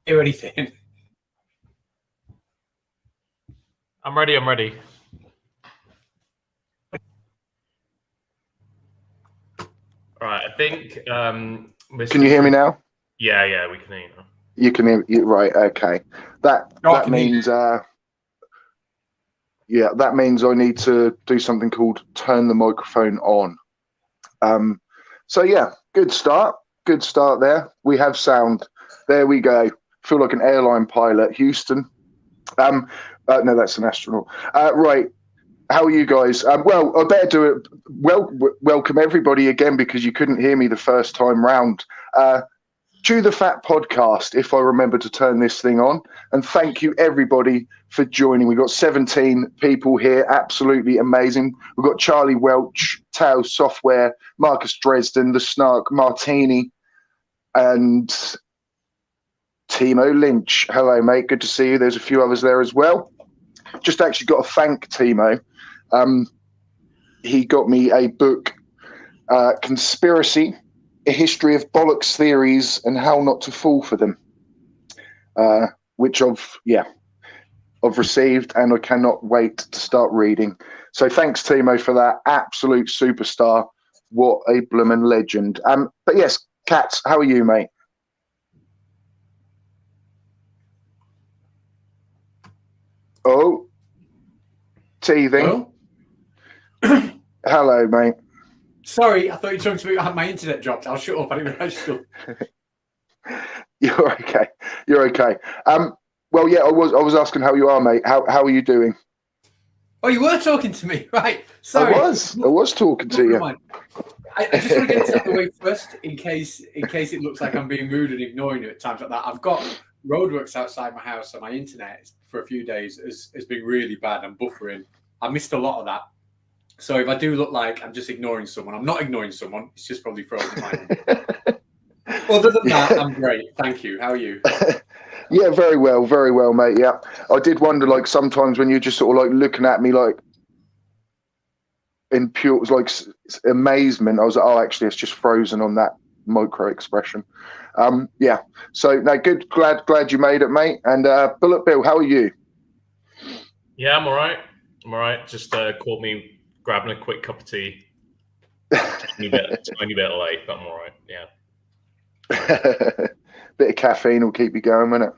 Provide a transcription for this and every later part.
hear anything. I'm ready. All right, I think Mr. Can you hear me now? Yeah, we can hear you now. You can hear me, right? Okay, that means that means I need to do something called turn the microphone on. So yeah, good start there. We have sound. There we go. Feel like an airline pilot, Houston. No, that's an astronaut. Right. How are you guys? Well, I better do it. Welcome everybody again, because you couldn't hear me the first time round. Chew the Fat podcast, if I remember to turn this thing on. And thank you everybody for joining. We've got 17 people here. Absolutely amazing. We've got Charlie Welch, Tao Software, Marcus Dresden, The Snark, Martini, and Timo Lynch. Hello, mate. Good to see you. There's a few others there as well. Just actually got to thank Timo. He got me a book, Conspiracy, A History of Bollocks Theories and How Not to Fall for Them, which I've received, and I cannot wait to start reading. So thanks, Timo, for that. Absolute superstar. What a bloomin' legend. But yes, Katz, how are you, mate? Oh, teething. Oh? Hello, mate. Sorry, I thought you were talking to me. My internet dropped. I'll shut up. I didn't realize you. You're okay. You're okay. Well, yeah, I was asking how you are, mate. How are you doing? Oh, you were talking to me, right? Sorry. I was talking to you. I just want to get this out of the way first, in case it looks like I'm being rude and ignoring you at times like that. I've got roadworks outside my house, and my internet for a few days has been really bad and buffering. I missed a lot of that. So if I do look like I'm just ignoring someone, I'm not ignoring someone. It's just probably frozen my Other than that, I'm great. Thank you. How are you? Yeah, very well, mate. Yeah, I did wonder, like, sometimes when you're just sort of like looking at me like in pure like amazement, I was like, oh, actually, it's just frozen on that micro expression. Yeah. So no, good. Glad you made it, mate. And Bullet Bill, how are you? Yeah, I'm all right. Just caught me grabbing a quick cup of tea. Tiny bit late, but I'm all right. Yeah. Bit of caffeine will keep you going, won't it?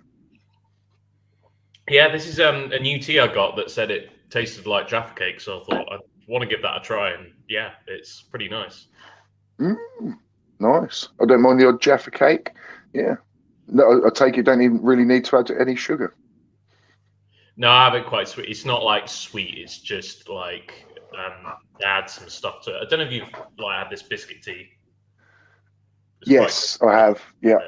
Yeah, this is a new tea I got that said it tasted like Jaffa cake, so I thought I'd want to give that a try, and yeah, it's pretty nice. Nice. I don't mind the odd Jaffa cake. Yeah. No, I take it don't even really need to add any sugar. No, I have it quite sweet. It's not like sweet. It's just like add some stuff to it. I don't know if you've like had this biscuit tea. Yes, I have. Yeah.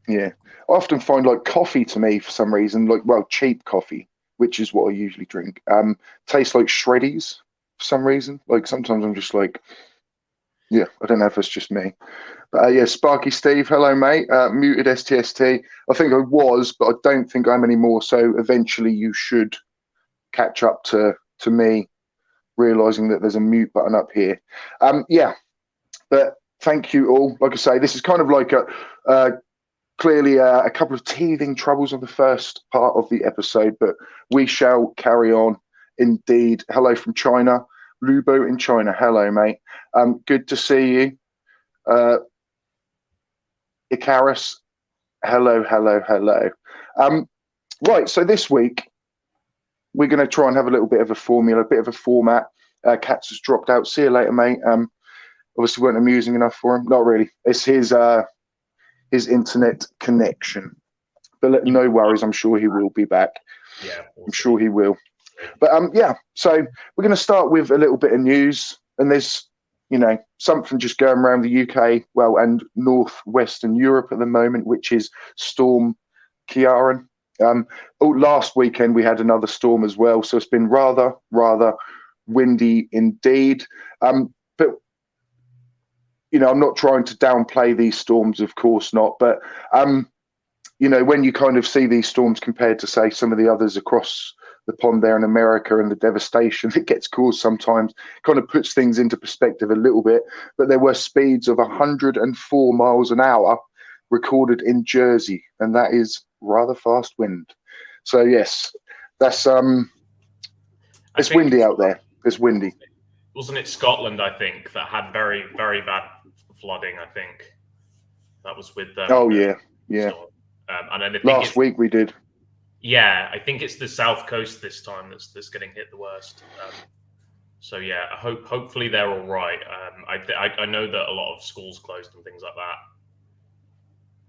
Yeah. I often find like coffee to me for some reason, like, well, cheap coffee, which is what I usually drink, tastes like Shreddies for some reason. Like sometimes I'm just like, yeah, I don't know if it's just me. But yeah, Sparky Steve, hello, mate. Muted STST. I think I was, but I don't think I'm anymore. So eventually you should catch up to me, realizing that there's a mute button up here. Yeah, but thank you all. Like I say, this is kind of like clearly a couple of teething troubles on the first part of the episode, but we shall carry on indeed. Hello from China. Lubo in China. Hello, mate. Good to see you. Icarus. Hello. Right, so this week we're going to try and have a little bit of a formula, a bit of a format. Katz has dropped out. See you later, mate. Obviously weren't amusing enough for him. Not really. It's his internet connection. But no worries, I'm sure he will be back. Yeah, I'm sure he will. But yeah, so we're going to start with a little bit of news, and there's, you know, something just going around the UK, well, and northwestern Europe at the moment, which is Storm Ciarán. Last weekend we had another storm as well, so it's been rather windy indeed. But you know, I'm not trying to downplay these storms, of course not, but you know, when you kind of see these storms compared to, say, some of the others across the pond there in America and the devastation that gets caused sometimes, kind of puts things into perspective a little bit. But there were speeds of 104 miles an hour recorded in Jersey, and that is rather fast wind. So yes, that's it's windy out there. It's windy. Wasn't it Scotland, I think, that had very, very bad flooding, I think. That was with them. Oh, yeah. And I think last week we did. Yeah, I think it's the south coast this time that's getting hit the worst. So yeah, hopefully they're all right. I know that a lot of schools closed and things like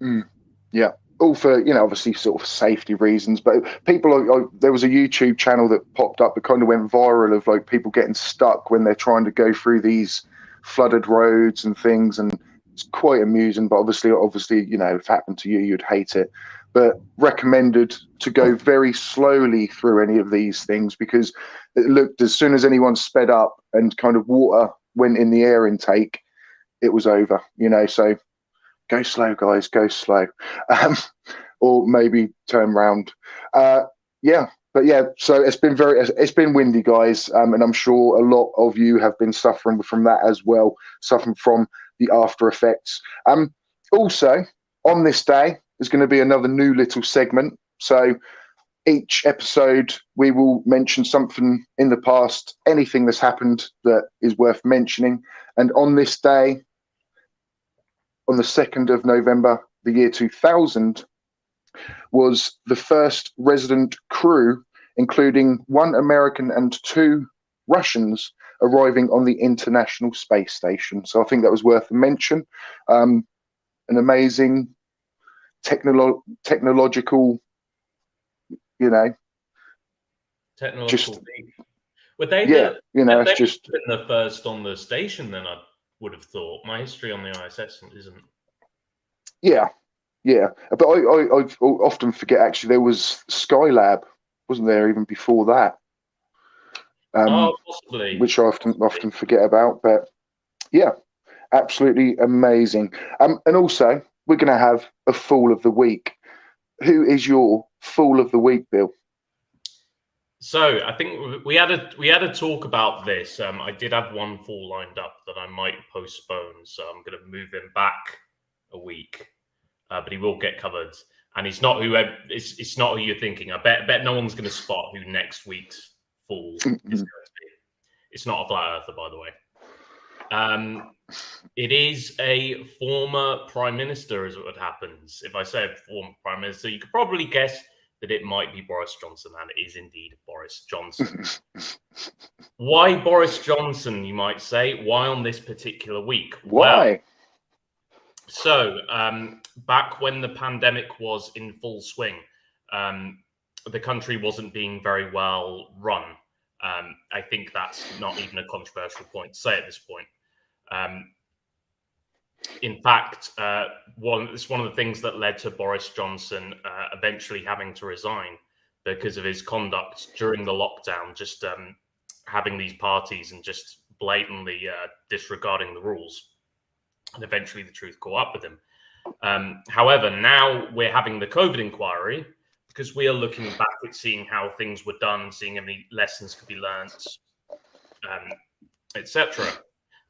that. Yeah, all for, obviously sort of safety reasons. But people, there was a YouTube channel that popped up that kind of went viral of like people getting stuck when they're trying to go through these flooded roads and things, and it's quite amusing. But obviously, if it happened to you, you'd hate it. But recommended to go very slowly through any of these things, because it looked, as soon as anyone sped up and kind of water went in the air intake, it was over, so go slow, guys, go slow. Or maybe turn round. So it's been windy, guys, and I'm sure a lot of you have been suffering from that as well, suffering from the after effects. Also, on this day, there's going to be another new little segment. So each episode, we will mention something in the past, anything that's happened that is worth mentioning. And on this day, on the 2nd of November, the year 2000, was the first resident crew, including 1 American and 2 Russians, arriving on the International Space Station. So I think that was worth a mention. An amazing technological, technological thing. Were they it's just been the first on the station then, I would have thought. My history on the ISS isn't. Yeah. But I often forget, actually, there was Skylab, wasn't there, even before that? Possibly. Which I often forget about. But yeah, absolutely amazing. And also, we're going to have a Fool of the Week. Who is your Fool of the Week, Bill? So I think we had a talk about this. I did have one fool lined up that I might postpone, so I'm going to move him back a week. But he will get covered, and it's not who you're thinking. I bet no one's going to spot who next week's fool is going to be. It's not a flat earther, by the way. It is a former prime minister, as what happens. If I say a former prime minister, you could probably guess that it might be Boris Johnson, and it is indeed Boris Johnson. Why Boris Johnson, you might say? Why on this particular week? Why? Well, so back when the pandemic was in full swing, the country wasn't being very well run. I think that's not even a controversial point to say at this point. In fact, it's one of the things that led to Boris Johnson eventually having to resign because of his conduct during the lockdown, just having these parties and just blatantly disregarding the rules. And eventually the truth caught up with him. However, now we're having the COVID inquiry because we are looking back at seeing how things were done and seeing how many lessons could be learnt, etc.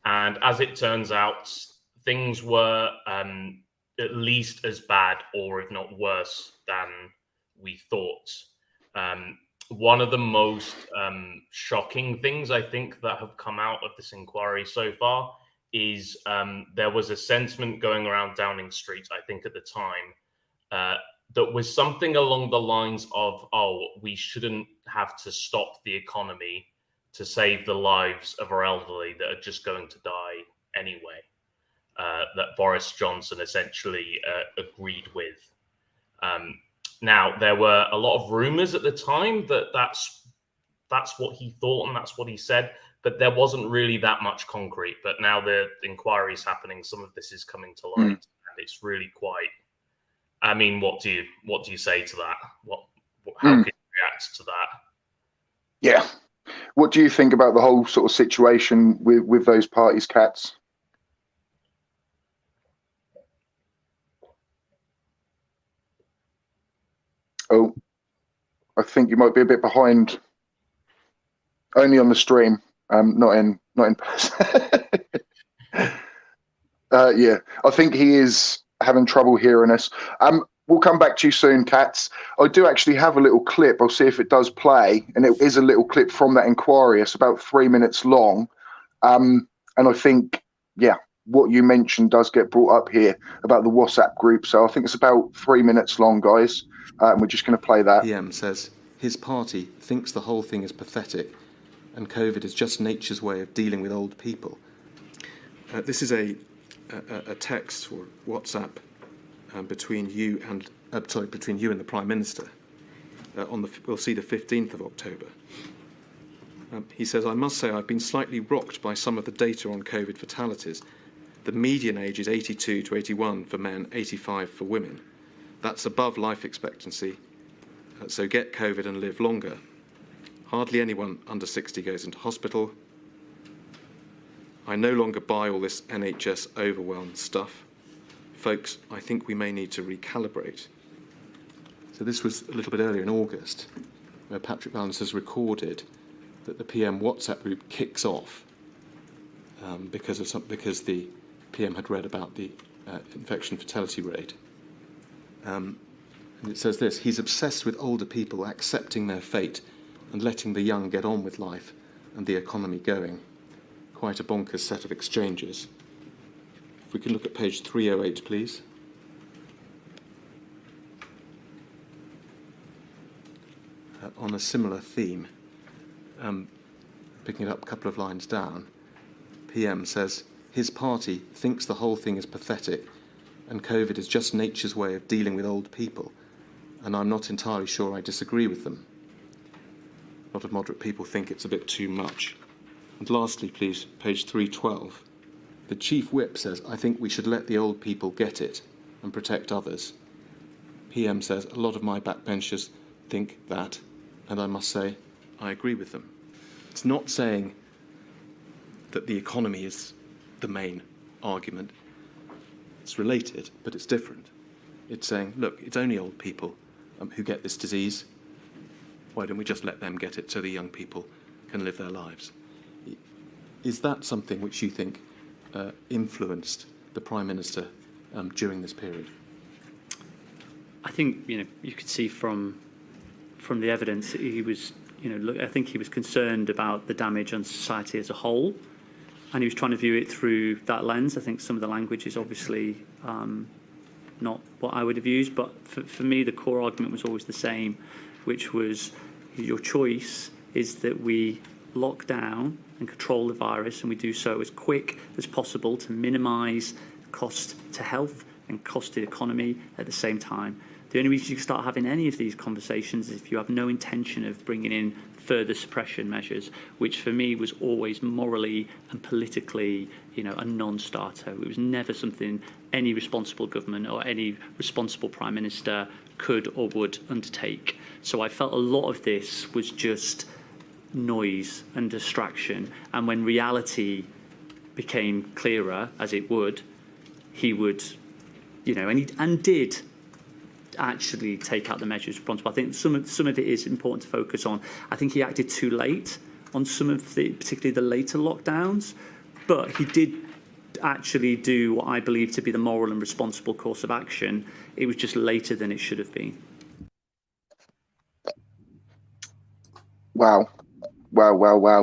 And as it turns out, things were at least as bad, or if not worse, than we thought. One of the most shocking things I think that have come out of this inquiry so far is there was a sentiment going around Downing Street, I think at the time, that was something along the lines of, we shouldn't have to stop the economy to save the lives of our elderly that are just going to die anyway. That Boris Johnson essentially agreed with. Now, there were a lot of rumors at the time that that's what he thought and that's what he said, but there wasn't really that much concrete. But now the inquiry is happening, some of this is coming to light, and it's really quite. I mean, what do you say to that? How can you react to that? Yeah. What do you think about the whole sort of situation with those parties, Cats? Oh, I think you might be a bit behind. Only on the stream, not in person. Yeah, I think he is having trouble hearing us. We'll come back to you soon, Cats. I do actually have a little clip. I'll see if it does play, and it is a little clip from that inquiry. It's about 3 minutes long, and I think, yeah, what you mentioned does get brought up here about the WhatsApp group. So I think it's about 3 minutes long, guys. We're just going to play that. PM says his party thinks the whole thing is pathetic, and COVID is just nature's way of dealing with old people. This is a text or WhatsApp between you and the Prime Minister. We'll see the 15th of October. He says, "I must say I've been slightly rocked by some of the data on COVID fatalities. The median age is 82 to 81 for men, 85 for women. That's above life expectancy, so get COVID and live longer. Hardly anyone under 60 goes into hospital. I no longer buy all this NHS overwhelmed stuff. Folks, I think we may need to recalibrate." So this was a little bit earlier in August, where Patrick Vallance has recorded that the PM WhatsApp group kicks off because the PM had read about the infection fatality rate. And it says this: "He's obsessed with older people accepting their fate and letting the young get on with life and the economy going." Quite a bonkers set of exchanges. If we can look at page 308, please. On a similar theme, picking it up a couple of lines down, PM says his party thinks the whole thing is pathetic and COVID is just nature's way of dealing with old people, and I'm not entirely sure I disagree with them. A lot of moderate people think it's a bit too much. And lastly, please, page 312. The Chief Whip says, "I think we should let the old people get it and protect others." PM says, "A lot of my backbenchers think that, and I must say, I agree with them." It's not saying that the economy is the main argument. It's related, but it's different. It's saying, look, it's only old people who get this disease. Why don't we just let them get it so the young people can live their lives? Is that something which you think influenced the Prime Minister during this period? I think you could see from the evidence he was I think he was concerned about the damage on society as a whole, and he was trying to view it through that lens. I think some of the language is obviously not what I would have used, but for me the core argument was always the same, which was your choice is that we lock down and control the virus, and we do so as quick as possible to minimise cost to health and cost to the economy at the same time. The only reason you can start having any of these conversations is if you have no intention of bringing in further suppression measures, which for me was always morally and politically, a non-starter. It was never something any responsible government or any responsible Prime Minister could or would undertake. So I felt a lot of this was just noise and distraction, and when reality became clearer, as it would, he would, and did actually take out the measures responsible. I think some of it is important to focus on. I think he acted too late on some of particularly the later lockdowns, but he did actually do what I believe to be the moral and responsible course of action. It was just later than it should have been. Wow.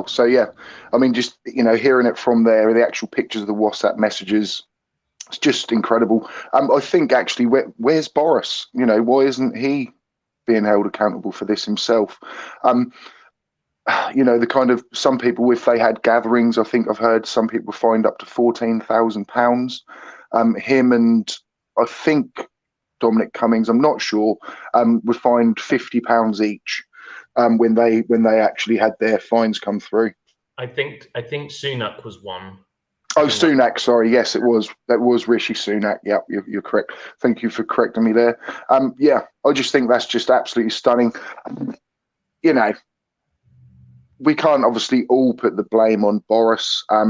So yeah, I mean, just hearing it from there, the actual pictures of the WhatsApp messages, it's just incredible. I think actually, where's Boris? Why isn't he being held accountable for this himself? The kind of, some people, if they had gatherings, I think I've heard some people fined up to £14,000. Him and I think Dominic Cummings, I'm not sure, were fined £50 each. When they actually had their fines come through. I think Sunak was one. Oh, Sunak, sorry. Yes, it was. That was Rishi Sunak. Yeah, you're correct. Thank you for correcting me there. Yeah, I just think that's just absolutely stunning. We can't obviously all put the blame on Boris. A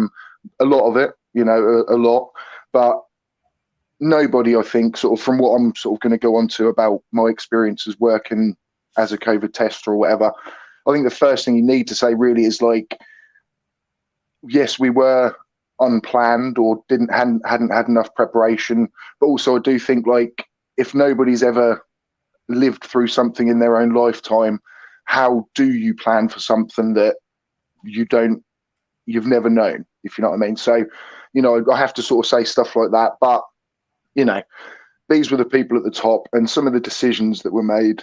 lot of it, a lot. But nobody, I think, sort of from what I'm sort of going to go on to about my experiences working as a COVID tester or whatever, I think the first thing you need to say really is yes, we were unplanned or hadn't had enough preparation. But also I do think, like, if nobody's ever lived through something in their own lifetime, how do you plan for something that you've never known, if you know what I mean? So, you know, I have to sort of say stuff like that. But, you know, these were the people at the top, and some of the decisions that were made,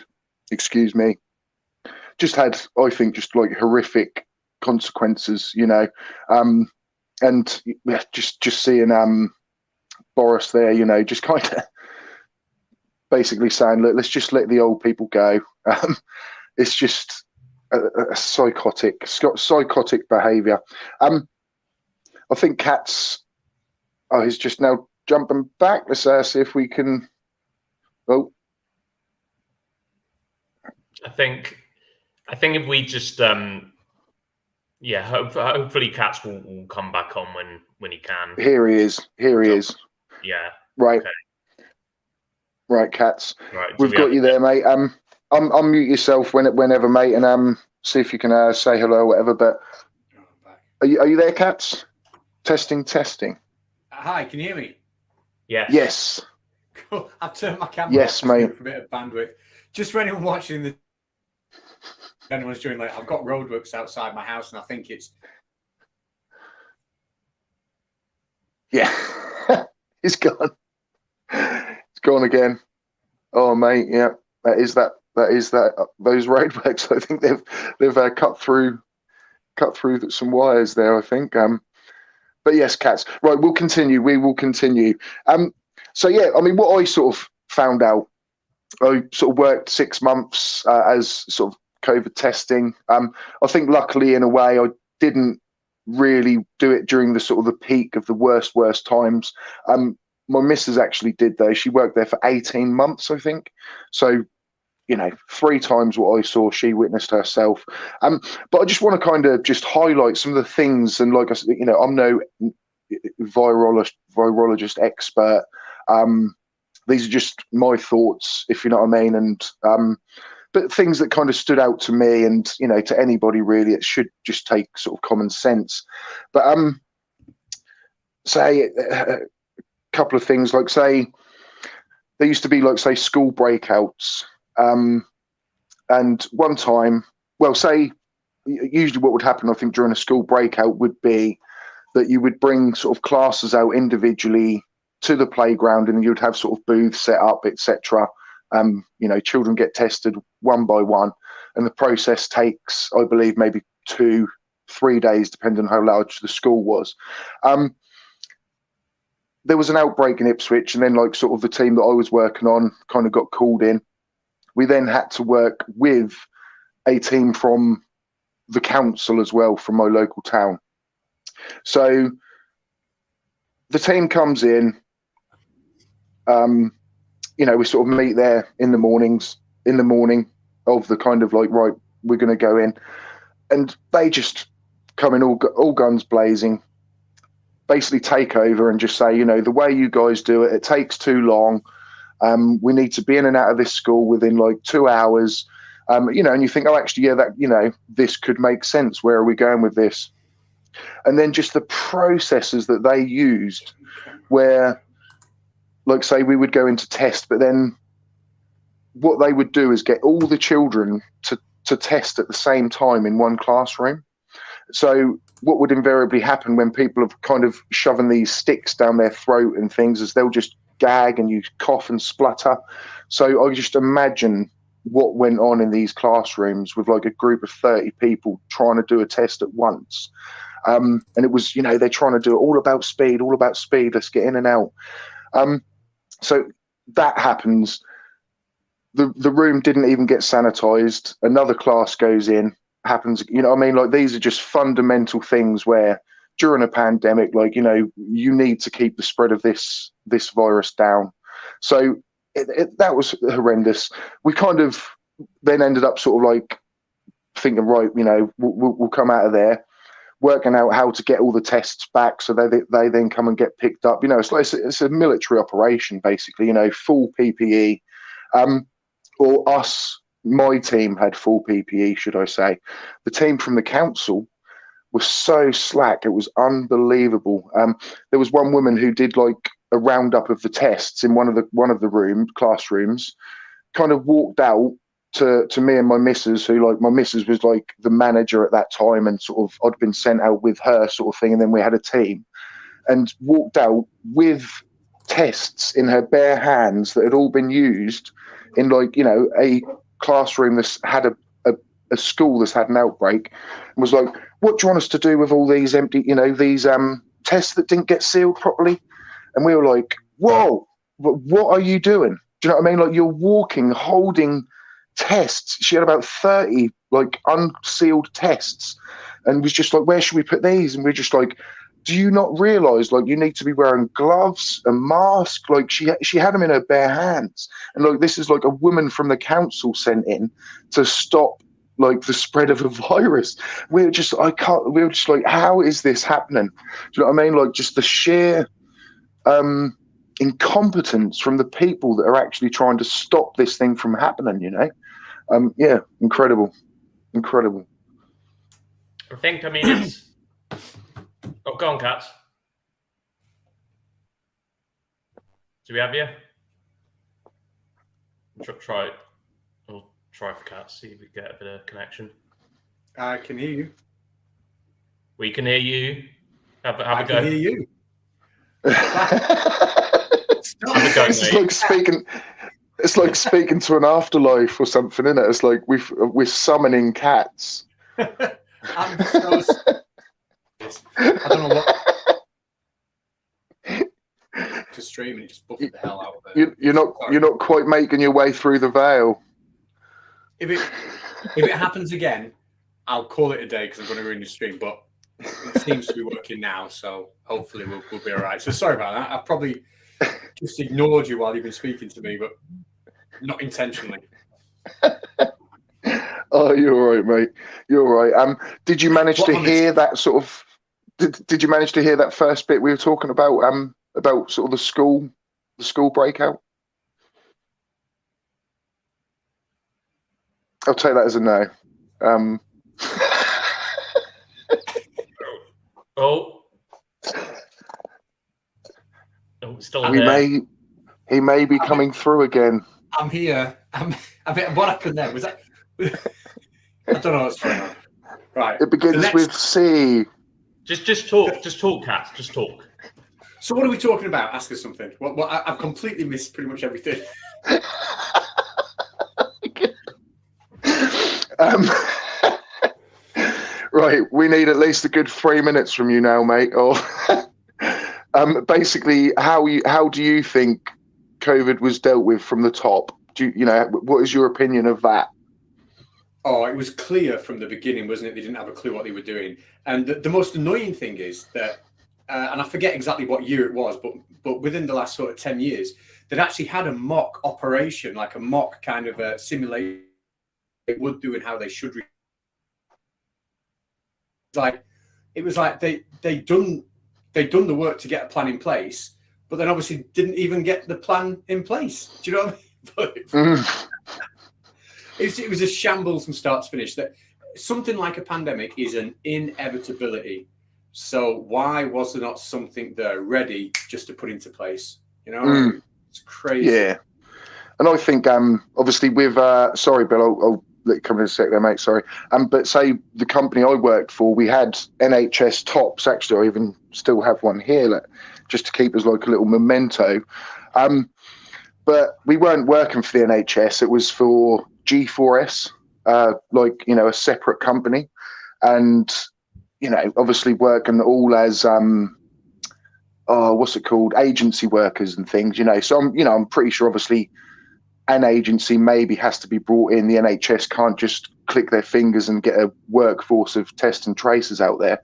just had, I think, just like horrific consequences, you know. And just seeing Boris there, you know, just kind of basically saying, look, let's just let the old people go. It's just a psychotic behaviour. I think Kat's, he's just now jumping back. Let's see if we can. Oh, I think if we just hopefully Katz will come back on when he can. Here he is. Yeah. Right. Okay. Right, Katz. Right. We've got you there, mate. Unmute yourself whenever, mate, and see if you can say hello or whatever. But are you there, Katz? Testing. Hi, can you hear me? Yes. Yes. Cool. I've turned my camera Yes, off mate. for a bit of bandwidth. Just for anyone watching the anyone's doing, like, I've got roadworks outside my house, and I think it's He's gone. It's gone again. Oh, mate, yeah, that is that. Those roadworks. I think they've cut through some wires there, I think. But yes, Katz. Right, we'll continue. We will continue. So yeah, I mean, what I sort of found out, I sort of worked 6 months as sort of COVID testing. I think luckily, in a way, I didn't really do it during the sort of the peak of the worst times. My missus actually did, though. She worked there for 18 months, I think. So, you know, 3 times what I saw, she witnessed herself. But I just want to kind of just highlight some of the things. And like I said, you know, I'm no virologist expert. These are just my thoughts, if you know what I mean. And but things that kind of stood out to me, and, you know, to anybody really, it should just take sort of common sense. But say a couple of things, like, say there used to be, like, say, school breakouts. And one time, well, say usually what would happen, I think, during a school breakout would be that you would bring sort of classes out individually to the playground, and you'd have sort of booths set up, etc. You know, children get tested one by one, and the process takes, I believe, maybe 2-3 days, depending on how large the school was. There was an outbreak in Ipswich, and then, like, sort of the team that I was working on kind of got called in. We then had to work with a team from the council as well, from my local town. So the team comes in, you know, we sort of meet there in the morning of the kind of, like, right, we're going to go in. And they just come in all guns blazing, basically take over and just say, you know, the way you guys do it, it takes too long. We need to be in and out of this school within, like, 2 hours. You know, and you think, oh, actually, yeah, that, you know, this could make sense. Where are we going with this? And then just the processes that they used, where, like, say, we would go into test, but then what they would do is get all the children to test at the same time in one classroom. So what would invariably happen when people have kind of shoving these sticks down their throat and things, is they'll just gag and you cough and splutter. So I just imagine what went on in these classrooms with, like, a group of 30 people trying to do a test at once. And it was, you know, they're trying to do it all about speed. Let's get in and out. So that happens. The room didn't even get sanitized. Another class goes in, happens. You know what I mean? Like, these are just fundamental things where during a pandemic, like, you know, you need to keep the spread of this virus down. So that was horrendous. We kind of then ended up sort of like thinking, right, you know, we'll come out of there, working out how to get all the tests back so they then come and get picked up. You know, it's a military operation, basically, you know, full PPE. Or us, my team had full PPE, should I say. The team from the council were so slack. It was unbelievable. There was one woman who did like a roundup of the tests in one of the classrooms, kind of walked out to me and my missus, who, like, my missus was like the manager at that time, and sort of I'd been sent out with her, sort of thing, and then we had a team, and walked out with tests in her bare hands that had all been used in, like, you know, a classroom that's had a school that's had an outbreak, and was like, what do you want us to do with all these empty, you know, these tests that didn't get sealed properly? And we were like, whoa, what are you doing? Do you know what I mean? Like, you're walking, holding tests. She had about 30 like unsealed tests, and was just like, where should we put these? And we're just like, do you not realize, like, you need to be wearing gloves, a mask? Like, she had them in her bare hands, and like, this is like a woman from the council sent in to stop like the spread of a virus. We were just like, how is this happening? Do you know what I mean? Like, just the sheer incompetence from the people that are actually trying to stop this thing from happening, you know? Yeah, incredible. I think, I mean, it's... Oh, go on, Cats. Do we have you? Try for Cats, see if we get a bit of connection. I can hear you. We can hear you. Have a go. I can hear you. It's like speaking to an afterlife or something, isn't it? It's like we're summoning cats. I'm so I don't know what. Just streaming, it just buffeted the hell out of it. You're not quite making your way through the veil. If it happens again, I'll call it a day because I'm going to ruin your stream. But it seems to be working now, so hopefully we'll be all right. So sorry about that. I've probably just ignored you while you've been speaking to me, but not intentionally. Oh, you're all right, mate. You're all right. Did you manage to hear that sort of? Did you manage to hear that first bit we were talking about? About sort of the school breakout. I'll take that as a no. Still there. He may be coming through again. I'm here. I mean, what happened there? Was that? I don't know what's going on. Right. It begins with C. Just talk. Just talk, Cats. Just talk. So what are we talking about? Ask us something. I've completely missed pretty much everything. Right, we need at least a good 3 minutes from you now, mate. Or basically, how do you think COVID was dealt with from the top? What is your opinion of that? Oh, it was clear from the beginning, wasn't it? They didn't have a clue what they were doing. And the most annoying thing is that, and I forget exactly what year it was, but within the last sort of 10 years, they'd actually had a mock operation, like a mock kind of a simulation they would do and how they should. It was like they'd done the work to get a plan in place, but then obviously didn't even get the plan in place. Do you know what I mean? It was a shambles from start to finish. That something like a pandemic is an inevitability. So why was there not something there ready just to put into place? You know, it's crazy. Yeah, and I think obviously with sorry, Bill, I'll let you come in a sec there, mate. Sorry. But say the company I worked for, we had NHS tops. Actually, I even still have one here, just to keep as like a little memento. But we weren't working for the NHS. It was for G4S, a separate company, and obviously working all as what's it called, agency workers and things. So I'm pretty sure obviously an agency maybe has to be brought in. The NHS can't just click their fingers and get a workforce of test and tracers out there.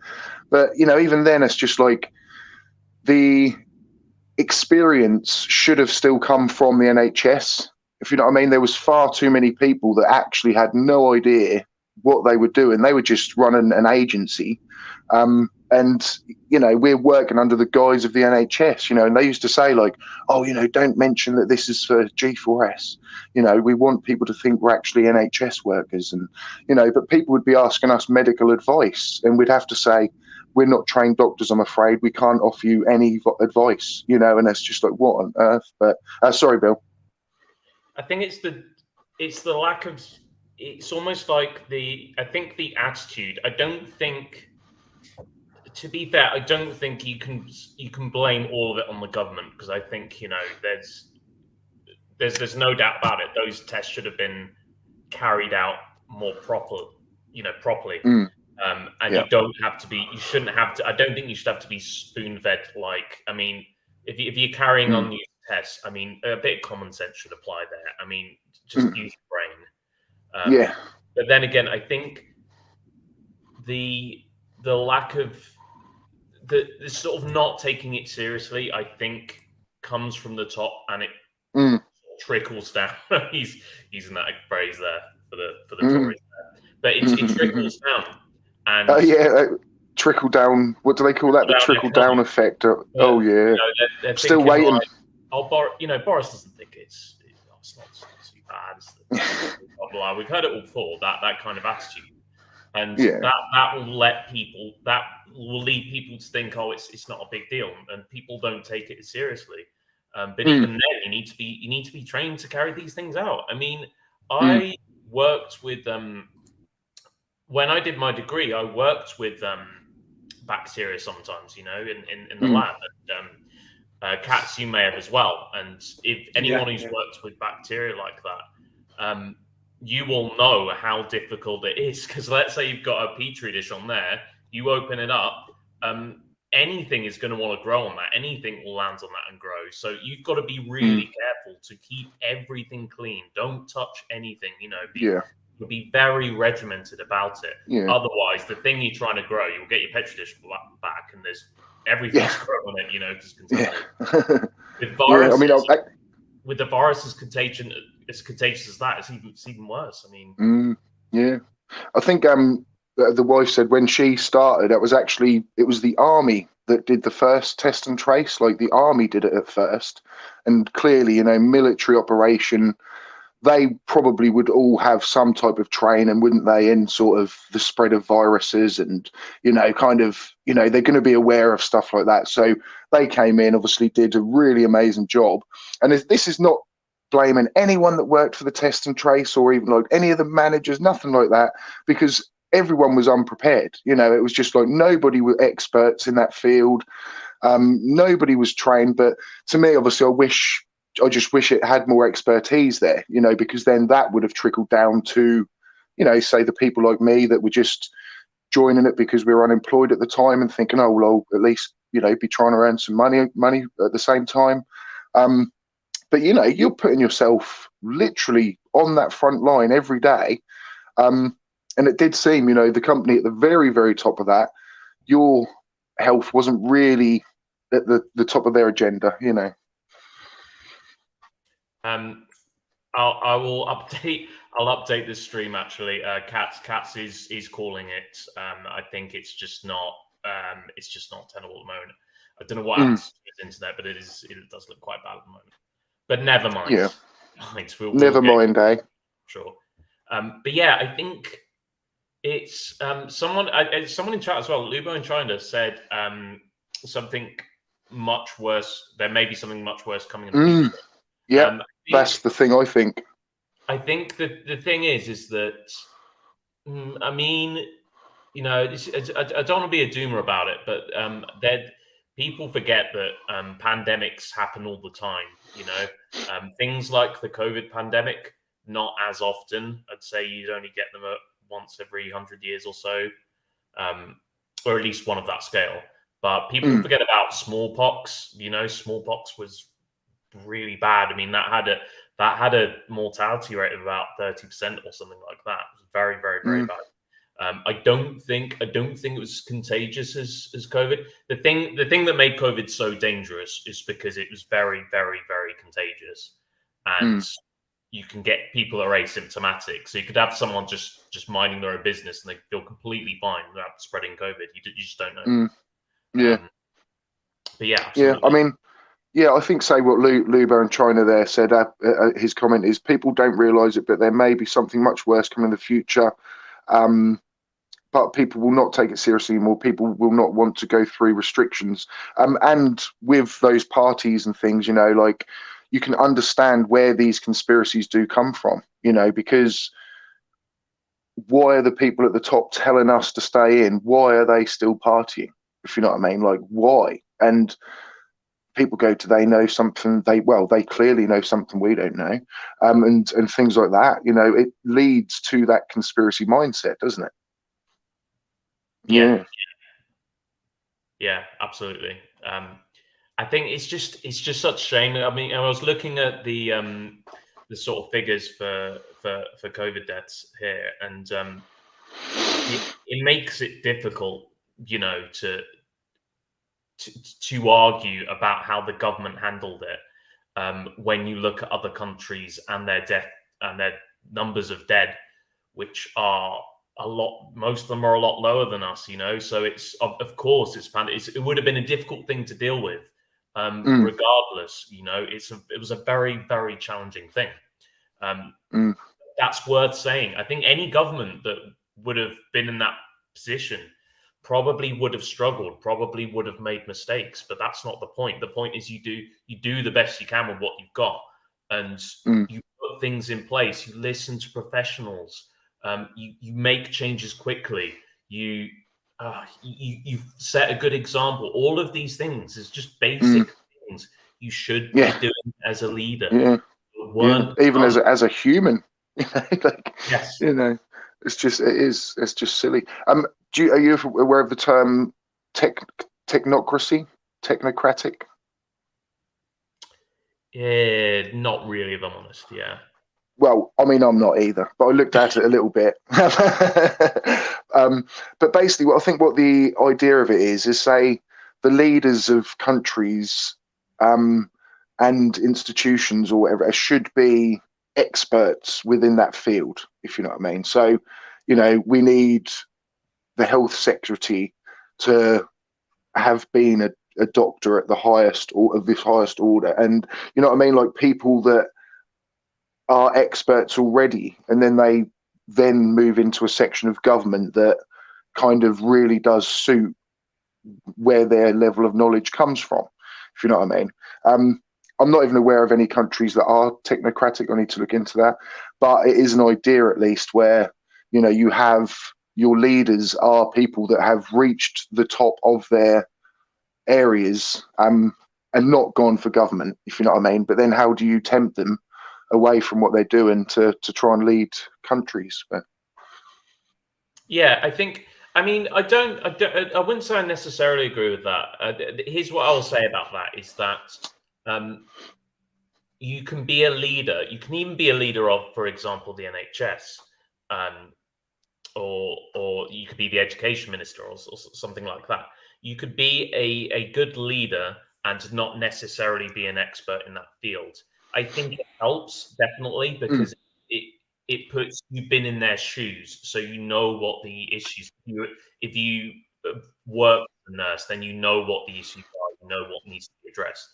But even then, it's just like the experience should have still come from the NHS. If you know what I mean, there was far too many people that actually had no idea what they were doing. They were just running an agency. And And, you know, we're working under the guise of the NHS, you know, and they used to say like, oh, you know, don't mention that this is for G4S. You know, we want people to think we're actually NHS workers, and, you know, but people would be asking us medical advice and we'd have to say, we're not trained doctors, I'm afraid. We can't offer you any advice, you know, and it's just like, what on earth? But sorry, Bill. I think it's the lack of, it's almost like I think the attitude, I don't think, to be fair, I don't think you can blame all of it on the government, because I think, you know, there's no doubt about it. Those tests should have been carried out more properly. And you shouldn't have to. I don't think you should have to be spoon fed. Like, I mean, if you're carrying on these tests, I mean, a bit of common sense should apply there. I mean, just use your brain. But then again, I think the lack of the sort of not taking it seriously, I think, comes from the top, and it trickles down. He's using that phrase there for the Tories there. But it trickles down. And trickle down. What do they call that? The trickle down effect. You know, they're still waiting. Like, Boris doesn't think it's not too bad. We've heard it all before. That kind of attitude. And that will lead people to think, oh, it's not a big deal, and people don't take it seriously. But even then, you need to be trained to carry these things out. I mean, I worked with when I did my degree, I worked with bacteria sometimes, you know, in the lab. And Katz, you may have as well. And if anyone who's worked with bacteria like that, you will know how difficult it is, because let's say you've got a petri dish on there, you open it up, anything is going to want to grow on that. Anything will land on that and grow. So you've got to be really careful to keep everything clean. Don't touch anything, you know. Be very regimented about it. Otherwise, the thing you're trying to grow, you'll get your petri dish back, and there's everything's growing on it, you know, just contaminated. With viruses, with the virus as contagious as that, it's even worse. I mean, I think the wife said when she started, it was the army that did the first test and trace. Like, the army did it at first, and clearly, you know, military operation, they probably would all have some type of training, wouldn't they, in sort of the spread of viruses, and, you know, kind of, you know, they're going to be aware of stuff like that. So they came in, obviously did a really amazing job. And this is not blaming anyone that worked for the test and trace, or even like any of the managers, nothing like that, because everyone was unprepared. You know, it was just like nobody were experts in that field. Nobody was trained. But to me, obviously, I just wish it had more expertise there, you know, because then that would have trickled down to, you know, say the people like me that were just joining it because we were unemployed at the time and thinking, oh, well, I'll at least, you know, be trying to earn some money at the same time. But, you know, you're putting yourself literally on that front line every day. And it did seem, you know, the company at the very, very top of that, your health wasn't really at the top of their agenda, you know. I'll update this stream actually. Katz is calling it. I think it's just not tenable at the moment. I don't know what happens to his internet, but it does look quite bad at the moment. But never mind. Yeah. Never mind, eh? Sure. But yeah, I think it's someone in chat as well. Lubo in China said something much worse. There may be something much worse coming in the future. Yeah, that's the thing, I think. I think the thing is that, I mean, you know, I don't want to be a doomer about it, but people forget that pandemics happen all the time, you know. Things like the COVID pandemic, not as often. I'd say you'd only get them once every 100 years or so, or at least one of that scale. But people forget about smallpox. You know, smallpox was really bad. I mean, that had a mortality rate of about 30% or something like that. It was very, very, very bad. I don't think it was contagious as COVID. The thing that made COVID so dangerous is because it was very, very, very contagious, and you can get people that are asymptomatic. So you could have someone just minding their own business and they feel completely fine without spreading COVID. You just don't know. Yeah. But yeah, Yeah. absolutely. I mean, yeah, I think say what Lubo in China there said. His comment is people don't realise it, but there may be something much worse coming in the future. But people will not take it seriously anymore. People will not want to go through restrictions. And with those parties and things, you know, like you can understand where these conspiracies do come from, you know, because why are the people at the top telling us to stay in? Why are they still partying? If you know what I mean, like why? And people go, do they know something? They clearly know something we don't know, and things like that. You know, it leads to that conspiracy mindset, doesn't it? Yeah. Yeah, absolutely. I think it's just such a shame. I mean, I was looking at the sort of figures for COVID deaths here, and it makes it difficult, you know, to argue about how the government handled it when you look at other countries and their death and their numbers of dead, which are most of them are a lot lower than us, you know. So it's of course it would have been a difficult thing to deal with, regardless, you know. It was a very, very challenging thing. That's worth saying. I think any government that would have been in that position probably would have struggled, probably would have made mistakes, but that's not the point. The point is you do the best you can with what you've got, and you put things in place. You listen to professionals. You make changes quickly. You set a good example. All of these things is just basic things you should be doing as a leader. Yeah. Even as a human, like, yes, you know, it's just silly. Are you aware of the term technocracy, technocratic? Yeah, not really, if I'm honest. Yeah. Well, I mean, I'm not either, but I looked at it a little bit. But basically, what the idea of it is say the leaders of countries and institutions or whatever should be experts within that field, if you know what I mean. So, you know, we need the health secretary to have been a doctor at the highest or of this highest order, and you know what I mean, like people that are experts already, and then they move into a section of government that kind of really does suit where their level of knowledge comes from, if you know what I mean. I'm not even aware of any countries that are technocratic. I need to look into that, but it is an idea at least where, you know, you have your leaders are people that have reached the top of their areas and not gone for government, if you know what I mean. But then how do you tempt them away from what they're doing to try and lead countries? But yeah, I mean, I wouldn't say I necessarily agree with that. Here's what I'll say about that is that you can be a leader. You can even be a leader of, for example, the NHS, or you could be the education minister or something like that. You could be a good leader and not necessarily be an expert in that field. I think it helps definitely because it puts you've been in their shoes, so you know what the issues. If you work as a nurse, then you know what the issues are. You know what needs to be addressed.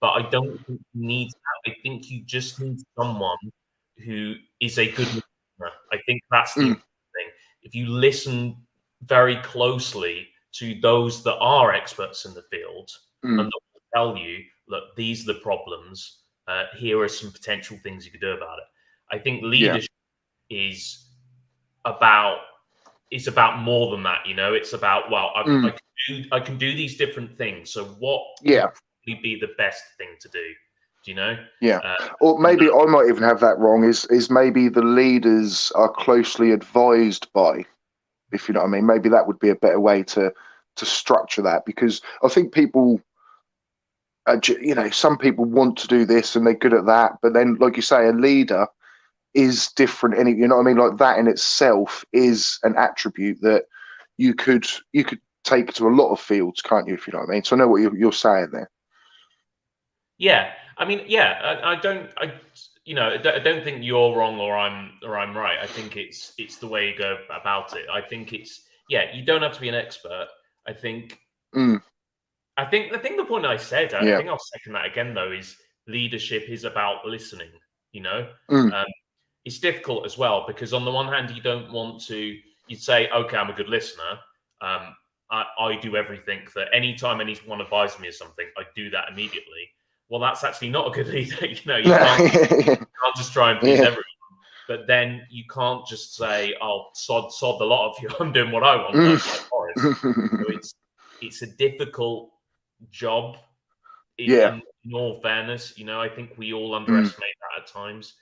But I don't think you need that. I think you just need someone who is a good listener. I think that's the important thing. If you listen very closely to those that are experts in the field and that will tell you, look, these are the problems. Here are some potential things you could do about it. I think leadership is about more than that. You know, it's about I can do these different things. So what would probably be the best thing to do? Do you know? Or maybe I might even have that wrong. Is maybe the leaders are closely advised by, if you know what I mean. Maybe that would be a better way to structure that, because I think people, you know, some people want to do this and they're good at that, but then, like you say, a leader is different. And you know what I mean? Like that in itself is an attribute that you could take to a lot of fields, can't you? If you know what I mean. So I know what you're saying there. Yeah, I mean, yeah, I don't think you're wrong or I'm right. I think it's the way you go about it. I think you don't have to be an expert. I think I think the point I said, I Yeah. think I'll second that again, though, is leadership is about listening, you know? It's difficult as well, because on the one hand, you don't want to, you'd say, okay, I'm a good listener. I do everything that anytime anyone advises me of something, I do that immediately. Well, that's actually not a good leader. You know, you can't just try and please everyone. But then you can't just say, "Oh, sod the lot of you. I'm doing what I want." Like Boris. So it's a difficult job. In all fairness, you know, I think we all underestimate that at times.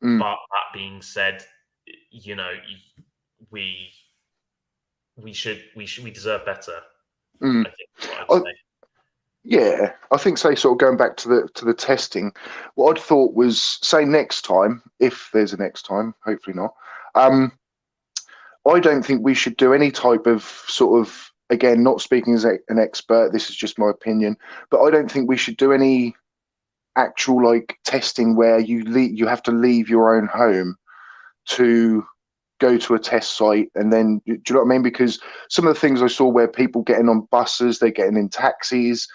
But that being said, you know, we deserve better. I think what I'd say. Yeah, I think, say, sort of going back to the testing, what I'd thought was, say, next time, if there's a next time, hopefully not, I don't think we should do any type of sort of, again, not speaking as an expert, this is just my opinion, but I don't think we should do any actual like testing where you have to leave your own home to go to a test site. And then, do you know what I mean? Because some of the things I saw where people getting on buses, they're getting in taxis,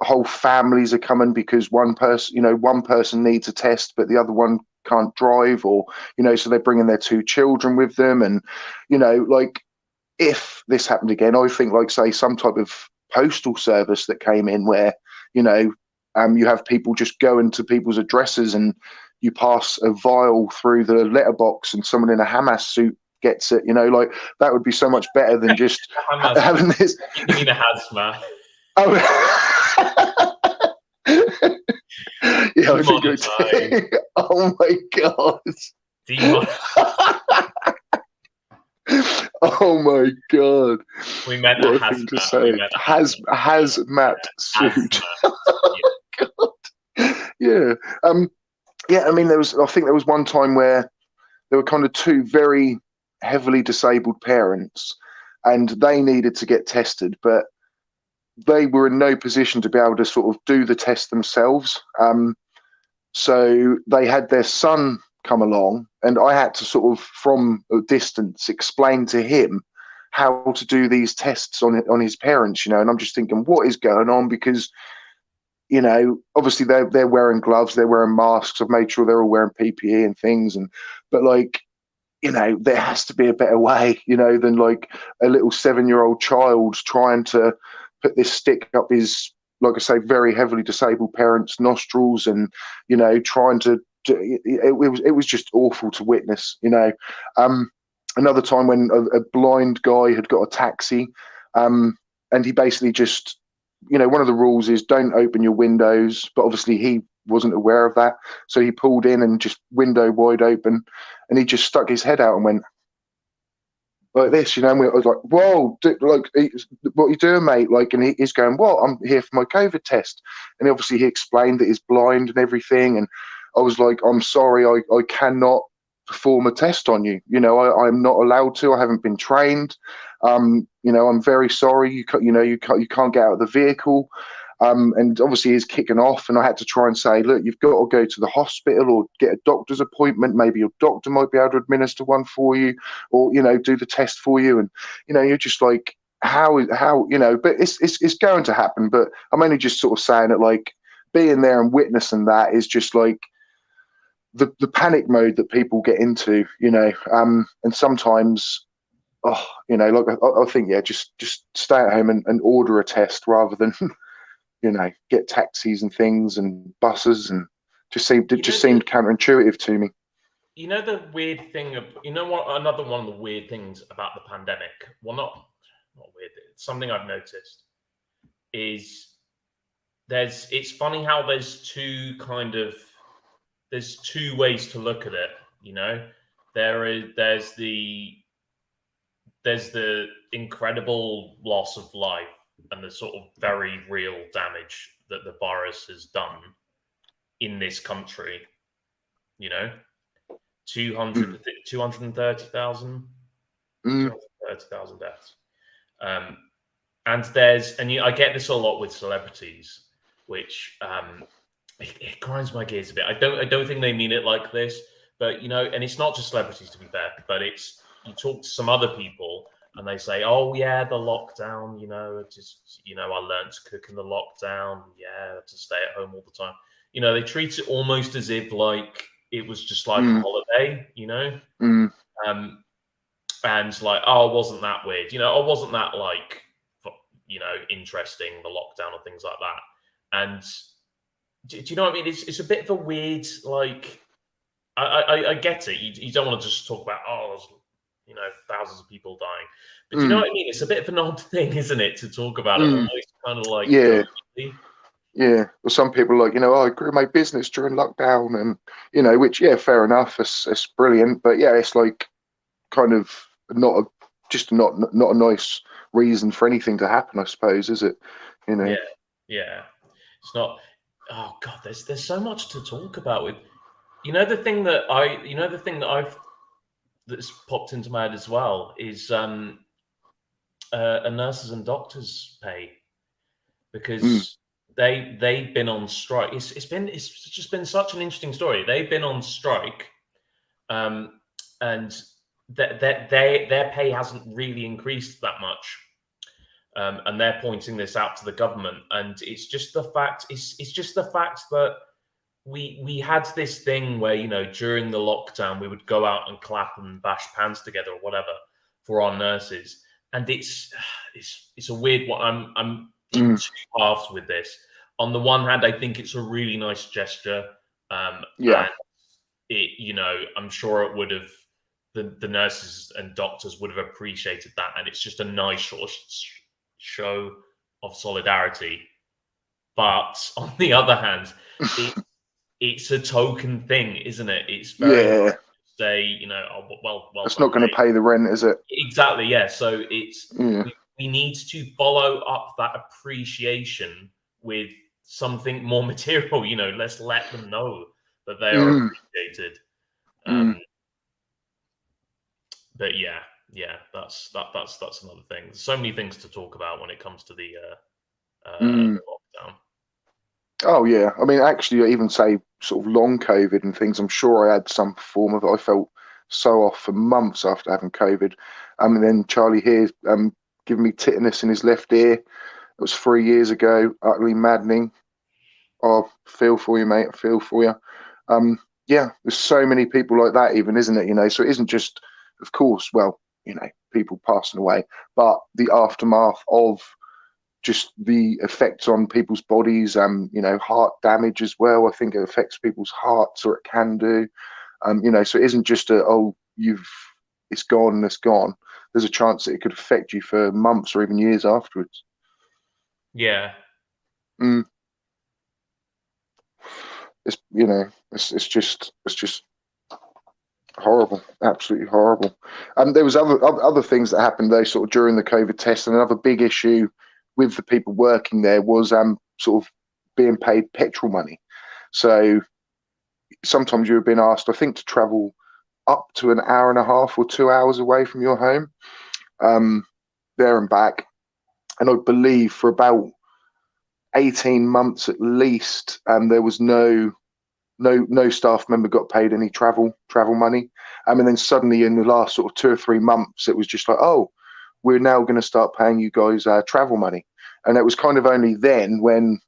whole families are coming because one person needs a test, but the other one can't drive, or, you know, so they're bringing their 2 children with them. And, you know, like, if this happened again, I think, like, say, some type of postal service that came in where, you know, you have people just going to people's addresses and you pass a vial through the letterbox and someone in a Hamas suit gets it, you know, like, that would be so much better than just having this. You mean a hazmat? Oh, yeah, I think it. Oh my God. Oh my God. We meant what a a thing to hazmat. say. Hazmat suit. Oh my God. Yeah. Yeah, I mean, I think there was one time where there were kind of 2 very heavily disabled parents and they needed to get tested, but they were in no position to be able to sort of do the test themselves. So they had their son come along and I had to sort of, from a distance, explain to him how to do these tests on his parents, you know, and I'm just thinking, what is going on? Because, you know, obviously they're wearing gloves, they're wearing masks. I've made sure they're all wearing PPE and things, but like, you know, there has to be a better way, you know, than like a little 7-year-old child trying to put this stick up his, like I say, very heavily disabled parents' nostrils, and, you know, trying to. It was just awful to witness, you know. Another time when a blind guy had got a taxi, and he basically just, you know, one of the rules is don't open your windows, but obviously he wasn't aware of that, so he pulled in and just window wide open, and he just stuck his head out and went like this, you know. And I was like, "Whoa, like, what are you doing, mate?" Like, and he's going, "Well, I'm here for my COVID test," and obviously he explained that he's blind and everything, and I was like, "I'm sorry, I cannot perform a test on you. You know, I'm not allowed to. I haven't been trained. You know, I'm very sorry. You can't get out of the vehicle." And obviously he's kicking off, and I had to try and say, "Look, you've got to go to the hospital or get a doctor's appointment. Maybe your doctor might be able to administer one for you, or, you know, do the test for you." And, you know, you're just like, how, you know, but it's going to happen. But I'm only just sort of saying it, like, being there and witnessing that is just like the panic mode that people get into, you know. And sometimes, you know, like, I think, yeah, just stay at home and order a test rather than you know, get taxis and things and buses, and seemed counterintuitive to me. You know, the weird thing of, you know what, another one of the weird things about the pandemic, well, not weird, it's something I've noticed, is it's funny how there's 2 ways to look at it, you know. There's the incredible loss of life and the sort of very real damage that the virus has done in this country, you know, 230,000 deaths. And I get this a lot with celebrities, which it grinds my gears a bit. I don't think they mean it like this, but, you know, and it's not just celebrities, to be fair, but you talk to some other people and they say, "Oh yeah, the lockdown. I learned to cook in the lockdown. Yeah, to stay at home all the time." They treat it almost as if like it was just like a holiday. Mm. And like, oh, wasn't that weird? Or wasn't that like, interesting, the lockdown or things like that? And do you know what I mean? It's a bit of a weird, like, I get it. You don't want to just talk about, thousands of people dying. But do you know what I mean? It's a bit of an odd thing, isn't it, to talk about it almost kind of like, yeah. jokingly. Yeah, well, some people are like, I grew my business during lockdown, and which, yeah, fair enough, it's brilliant, but yeah, it's like kind of not a nice reason for anything to happen, I suppose, is it? Yeah. It's not. Oh God, there's so much to talk about with. The thing that that's popped into my head as well is a nurses and doctors' pay, because they've been on strike. It's just been such an interesting story. They've been on strike, and their pay hasn't really increased that much. And they're pointing this out to the government, and it's just the fact. It's just the fact that we had this thing where during the lockdown we would go out and clap and bash pans together or whatever for our nurses, and it's a weird one. I'm in two halves with this. On the one hand, I think it's a really nice gesture. And I'm sure it would have the nurses and doctors would have appreciated that, and it's just a nice sort of show of solidarity. But on the other hand, it's a token thing, isn't it? It's very much to say, well, it's not going to pay the rent, is it? Exactly, yeah. So it's we need to follow up that appreciation with something more material. Let's let them know that they are appreciated. But yeah, that's another thing. There's so many things to talk about when it comes to the lockdown. Oh yeah, I mean, actually, I even say sort of long COVID and things. I'm sure I had some form of it. I felt so off for months after having COVID. And then Charlie here, giving me tetanus in his left ear. It was 3 years ago. Utterly maddening. Oh, feel for you, mate. I feel for you. Yeah, there's so many people like that, even, isn't it? So it isn't just, of course, well, people passing away, but the aftermath of just the effects on people's bodies, heart damage as well. I think it affects people's hearts, or it can do. So it isn't just it's gone and it's gone. There's a chance that it could affect you for months or even years afterwards. Yeah. It's just horrible, absolutely horrible. There was other things that happened though, sort of during the COVID test, and another big issue with the people working there was sort of being paid petrol money. So sometimes you were being asked, I think, to travel up to an hour and a half or 2 hours away from your home, there and back. And I believe for about 18 months at least, there was no staff member got paid any travel money. And then suddenly in the last sort of 2 or 3 months, it was just like, oh, we're now going to start paying you guys travel money. And it was kind of only then, when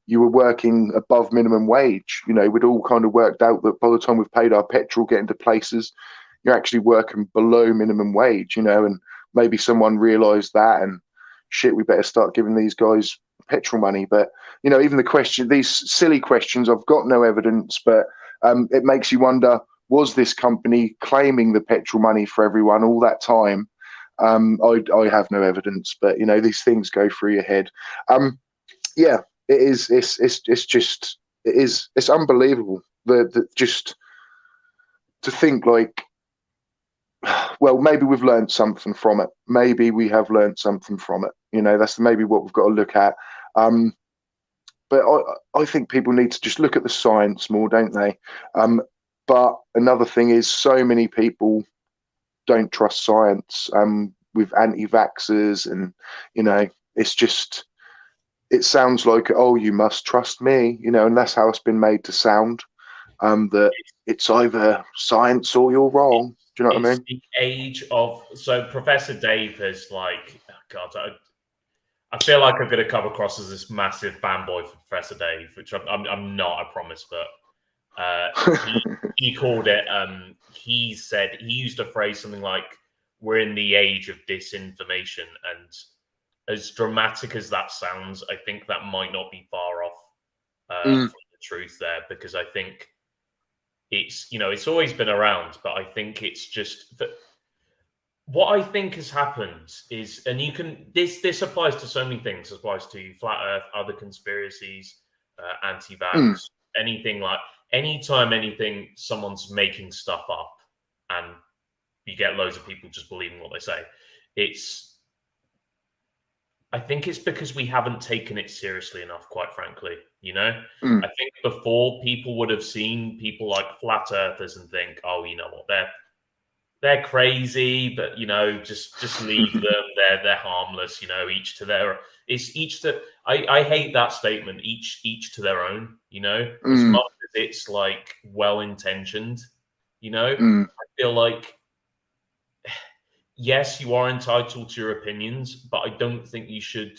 you were working above minimum wage, we'd all kind of worked out that by the time we've paid our petrol, getting to places, you're actually working below minimum wage, and maybe someone realised that, and shit, we better start giving these guys petrol money. But even these silly questions, I've got no evidence, but it makes you wonder, was this company claiming the petrol money for everyone all that time? I have no evidence, but these things go through your head. Yeah, it is. It's unbelievable that just to think like, well, maybe we've learned something from it. Maybe we have learned something from it. That's maybe what we've got to look at. But I think people need to just look at the science more, don't they? But another thing is, so many people don't trust science, with anti-vaxxers, and it sounds like, oh, you must trust me, and that's how it's been made to sound, that it's either science or you're wrong. Do you know what I mean? The age of, so Professor Dave has like, oh God, I feel like I'm going to come across as this massive fanboy for Professor Dave, which I'm not, I promise. But he called it. He said he used a phrase something like, "We're in the age of disinformation," and as dramatic as that sounds, I think that might not be far off from the truth there, because I think it's, you know, it's always been around, but I think it's just that what I think has happened is, and you can, this applies to so many things, it applies to flat earth, other conspiracies, anti-vax, anything like, anytime someone's making stuff up and you get loads of people just believing what they say, I think it's because we haven't taken it seriously enough, quite frankly, you know? I think before, people would have seen people like flat earthers and think, oh, you know what, they're crazy, but, you know, just leave them. They're harmless, you know, each to their, I hate that statement, each to their own, you know, as much as it's like well-intentioned, you know, I feel like, yes, you are entitled to your opinions, but I don't think you should.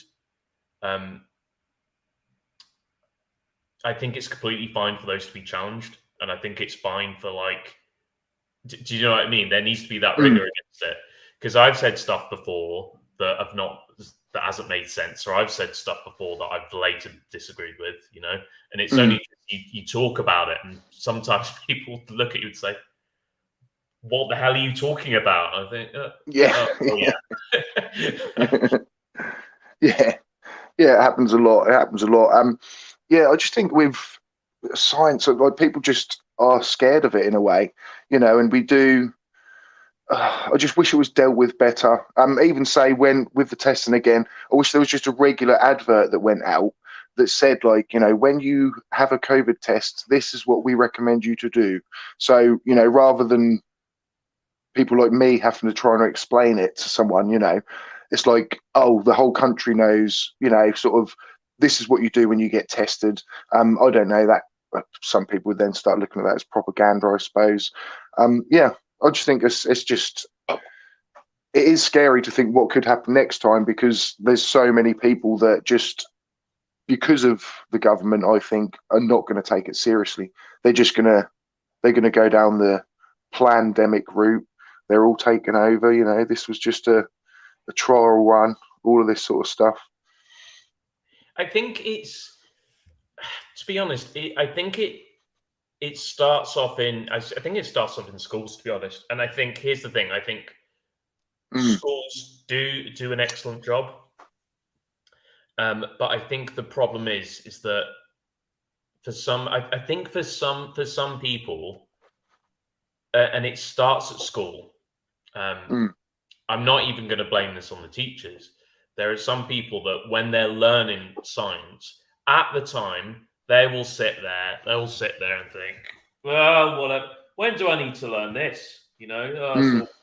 I think it's completely fine for those to be challenged, and I think it's fine for, like, do you know what I mean? There needs to be that rigor against it, because I've said stuff before that hasn't made sense, or I've said stuff before that I've later disagreed with, you know, and it's only you talk about it, and sometimes people look at you and say, what the hell are you talking about? I think, yeah. Yeah, it happens a lot. Yeah, I just think with science, like, people just are scared of it in a way, you know, and we do. I just wish it was dealt with better. Even say with the testing again, I wish there was just a regular advert that went out that said, like, you know, when you have a COVID test, this is what we recommend you to do. So, you know, rather than people like me having to try and explain it to someone, you know, it's like, oh, the whole country knows, you know, sort of, this is what you do when you get tested. I don't know that. Some people would then start looking at that as propaganda, I suppose. Yeah, I just think it's just, it is scary to think what could happen next time, because there's so many people that just, because of the government, I think, are not going to take it seriously. They're going to go down the pandemic route. They're all taken over. You know, this was just a trial run, all of this sort of stuff. I think it's, to be honest, I think it starts off in, I think it starts off in schools, to be honest. And I think, here's the thing, I think schools do an excellent job. But I think the problem is that for some, I think for some people, and it starts at school. I'm not even going to blame this on the teachers. There are some people that when they're learning science, at the time, they will sit there and think, well, when do I need to learn this? You know, it's all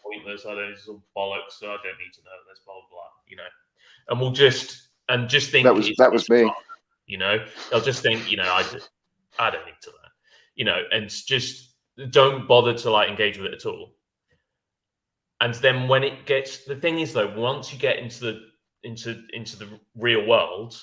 pointless. It's all bollocks. So I don't need to know this, blah, blah, blah, you know. And we'll just think that was me. You know, they'll just think, you know, I don't need to learn, you know, and just don't bother to, like, engage with it at all. And then when it gets, the thing is though, once you get into the real world,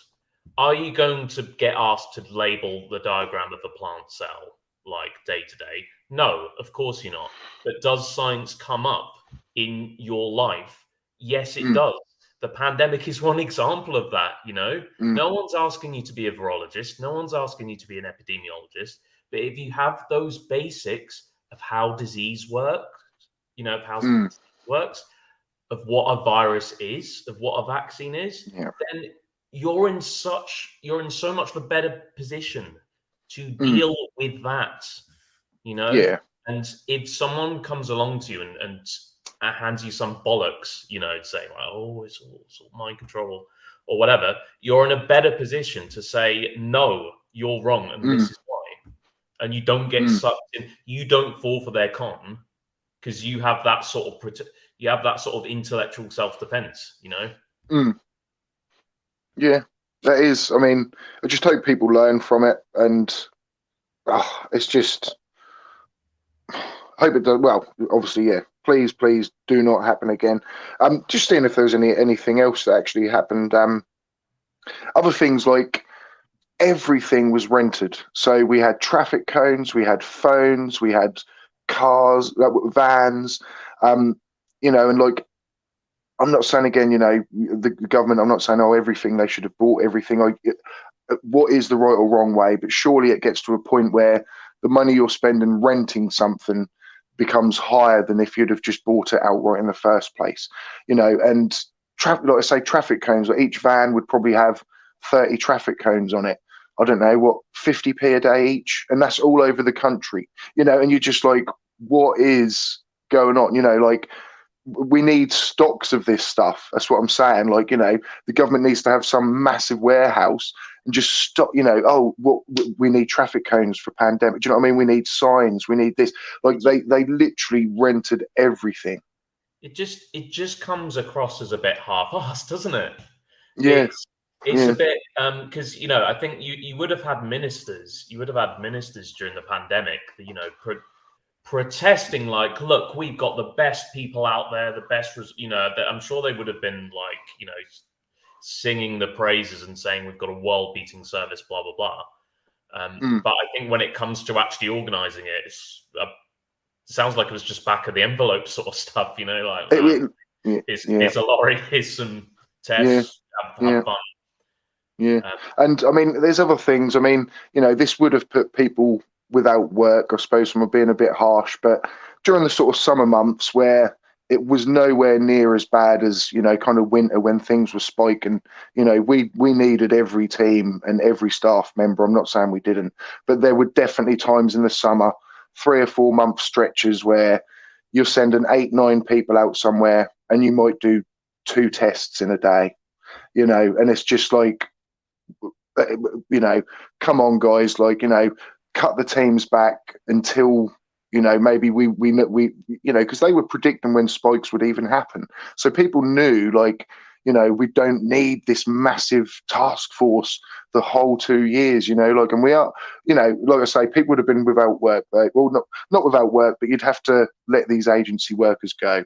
are you going to get asked to label the diagram of a plant cell, like, day to day? No, of course you're not. But does science come up in your life? Yes, it does. The pandemic is one example of that, you know? No one's asking you to be a virologist. No one's asking you to be an epidemiologist. But if you have those basics of how disease works, you know, of how disease works, of what a virus is, of what a vaccine is, then you're in so much of a better position to deal with that, you know? Yeah. And if someone comes along to you and hands you some bollocks, you know, saying, like, oh, it's all mind control or whatever, you're in a better position to say, no, you're wrong, and this is why. And you don't get sucked in, you don't fall for their con, because you have that sort of intellectual self-defense, you know? Yeah, that is. I mean, I just hope people learn from it, and it's just, I hope it does. Well, obviously, yeah, Please, please do not happen again. Just seeing if there's anything else that actually happened. Other things like everything was rented. So we had traffic cones, we had phones, we had cars, vans, you know, and like, I'm not saying again, you know, the government, I'm not saying, oh, everything, they should have bought everything. Like, what is the right or wrong way? But surely it gets to a point where the money you're spending renting something becomes higher than if you'd have just bought it outright in the first place, you know. And like I say, traffic cones, like each van would probably have 30 traffic cones on it. I don't know, what, 50p a day each, and that's all over the country, you know. And you're just like, what is going on? You know, like, we need stocks of this stuff. That's what I'm saying. Like, you know, the government needs to have some massive warehouse and just stop, you know, oh, what, we need traffic cones for pandemic. Do you know what I mean? We need signs, we need this. Like, they literally rented everything. It just comes across as a bit half-assed, doesn't it? Yeah. It's a bit, because, you know, I think you would have had ministers, during the pandemic, you know, protesting like, look, we've got the best people out there, the best, you know, I'm sure they would have been like, you know, singing the praises and saying we've got a world-beating service, blah, blah, blah. But I think when it comes to actually organising it, it sounds like it was just back of the envelope sort of stuff, you know, like, here's a lorry, here's some tests, have fun. Yeah, and I mean, there's other things. I mean, you know, this would have put people without work, I suppose, from being a bit harsh, but during the sort of summer months where it was nowhere near as bad as, you know, kind of winter when things were spiking, you know, we needed every team and every staff member. I'm not saying we didn't, but there were definitely times in the summer, 3 or 4 month stretches where you're sending 8, 9 people out somewhere and you might do 2 tests in a day, you know, and it's just like, you know, come on, guys, like, you know, cut the teams back until, you know, maybe we you know, because they were predicting when spikes would even happen. So people knew, like, you know, we don't need this massive task force the whole 2 years, you know, like, and we are, you know, like I say, people would have been without work, well, not without work, but you'd have to let these agency workers go.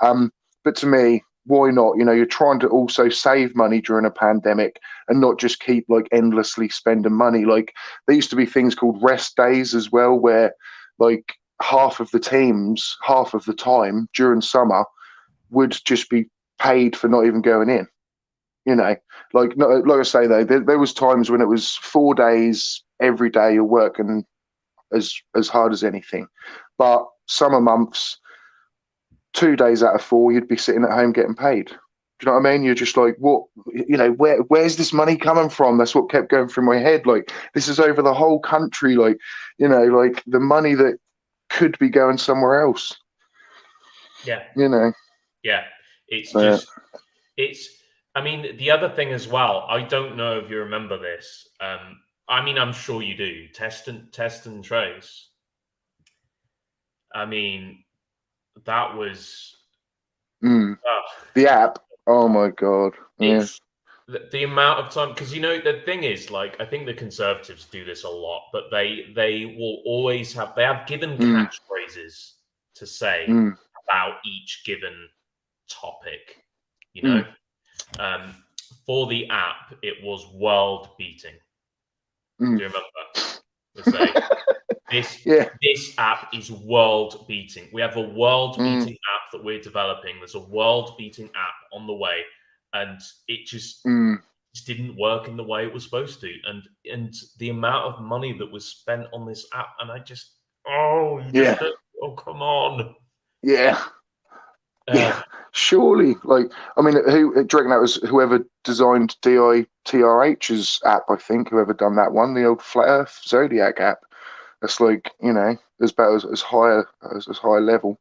But to me, why not? You know, you're trying to also save money during a pandemic and not just keep like endlessly spending money. Like, there used to be things called rest days as well, where like half of the teams, half of the time during summer would just be paid for not even going in. You know, like I say though, there was times when it was 4 days every day you're working as hard as anything, but summer months, 2 days out of 4, you'd be sitting at home getting paid. Do you know what I mean? You're just like, what, you know, where's this money coming from? That's what kept going through my head. Like, this is over the whole country. Like, you know, like the money that could be going somewhere else. Yeah. You know? Yeah. It's I mean, the other thing as well, I don't know if you remember this. I mean, I'm sure you do. Test and trace. I mean, that was the app. Oh my God. Yeah. It's the amount of time, because, you know, the thing is, like, I think the Conservatives do this a lot, but they will always have given catchphrases to say about each given topic, you know. For the app, it was world beating. Do you remember? This app is world beating. We have a world beating app that we're developing. There's a world beating app on the way, and it just didn't work in the way it was supposed to. And the amount of money that was spent on this app, and I just oh come on. Yeah. Surely, like, I mean, do you reckon that was whoever designed DITRH's app? I think whoever done that one, the old Flat Earth Zodiac app. That's like, you know, as high a level.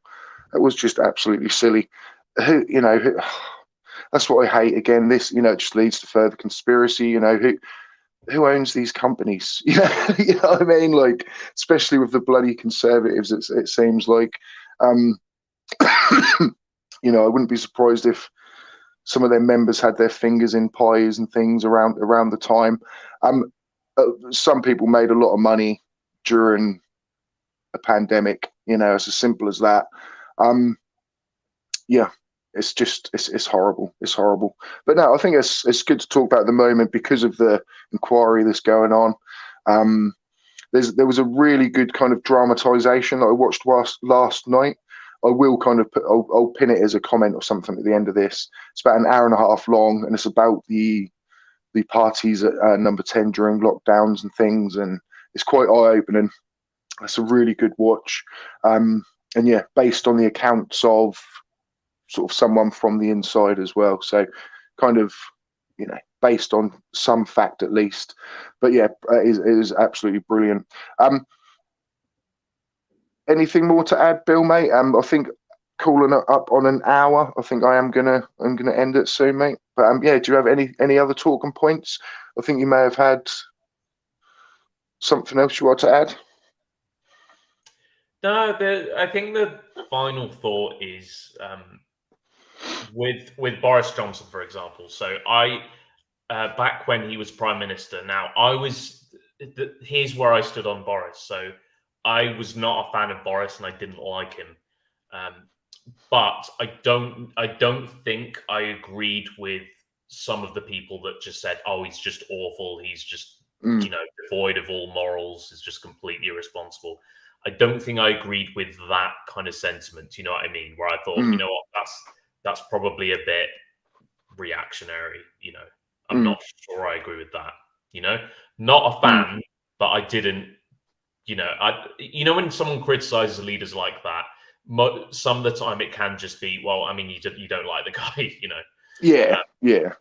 It was just absolutely silly. That's what I hate. Again, this, you know, it just leads to further conspiracy. You know, who owns these companies? You know what I mean? Like, especially with the bloody Conservatives, it seems like. You know, I wouldn't be surprised if some of their members had their fingers in pies and things around the time. Some people made a lot of money during a pandemic. You know, it's as simple as that. yeah, it's just it's horrible. It's horrible. But no, I think it's good to talk about at the moment because of the inquiry that's going on. There was a really good kind of dramatization that I watched last night. I will kind of I'll pin it as a comment or something at the end of this. It's about an hour and a half long, and it's about the parties at number 10 during lockdowns and things, and it's quite eye-opening. It's a really good watch, and yeah, based on the accounts of sort of someone from the inside as well. So kind of, you know, based on some fact at least. But yeah, it is absolutely brilliant. Anything more to add, Bill, mate? I think calling it up on an hour. I think I'm gonna end it soon, mate. But yeah, do you have any other talking points? I think you may have had something else you want to add. No, I think the final thought is with Boris Johnson, for example. So I back when he was Prime Minister. Now here's where I stood on Boris. So I was not a fan of Boris, and I didn't like him. But I don't think I agreed with some of the people that just said, "Oh, he's just awful. He's just devoid of all morals. He's just completely irresponsible." I don't think I agreed with that kind of sentiment. You know what I mean? Where I thought, you know what, that's probably a bit reactionary. You know, I'm not sure I agree with that. You know, not a fan, but I didn't. You know, when someone criticizes leaders like that, some of the time it can just be, well, I mean, you don't like the guy, you know. Yeah, yeah.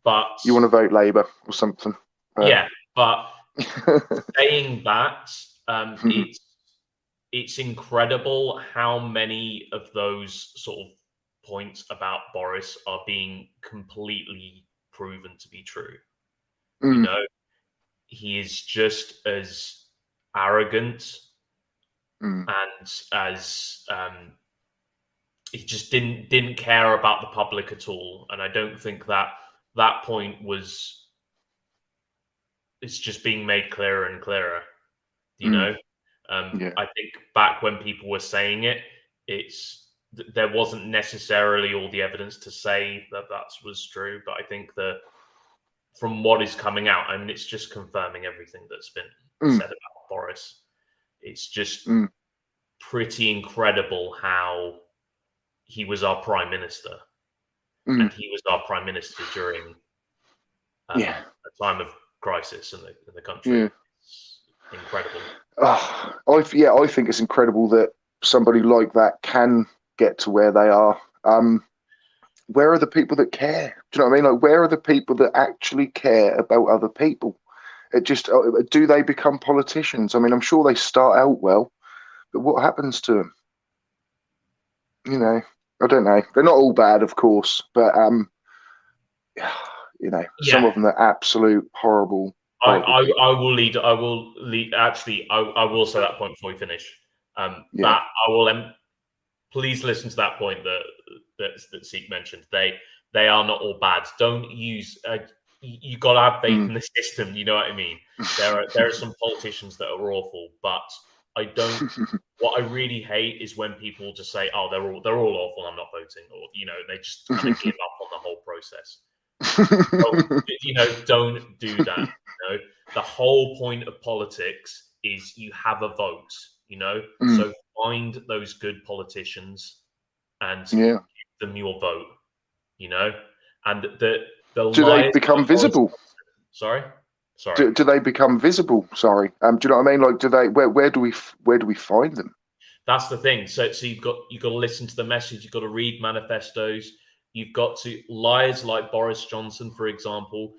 But you want to vote Labour or something. Yeah, but saying that, it's incredible how many of those sort of points about Boris are being completely proven to be true. You know, he is just as arrogant and as he just didn't care about the public at all. And I don't think that point it's just being made clearer and clearer, you know. I think back when people were saying it, there wasn't necessarily all the evidence to say that was true, but I think that from what is coming out, I mean, it's just confirming everything that's been said about Boris. It's just pretty incredible how he was our prime minister, and he was our prime minister during a time of crisis in the country. It's incredible. I think it's incredible that somebody like that can get to where they are. Where are the people that care? Do you know what I mean? Like, where are the people that actually care about other people? It just, do they become politicians? I mean, I'm sure they start out well, but what happens to them? You know, I don't know. They're not all bad, of course, but you know, some of them are absolute horrible. I will lead. Actually, I will say that point before we finish. That I will. Please listen to that point that Seek mentioned. They are not all bad. Don't use. You got to have faith in the system. You know what I mean? There are some politicians that are awful, but I don't. What I really hate is when people just say, "Oh, they're all awful. I'm not voting," or you know, they just kind of give up on the whole process. You know, don't do that. You know, the whole point of politics is you have a vote. You know, so find those good politicians and give them your vote. You know, and do they become visible? Sorry. Do they become visible? Sorry. Do you know what I mean? Like, do they? Where do we find them? That's the thing. So you've got to listen to the message. You've got to read manifestos. You've got to liars like Boris Johnson, for example.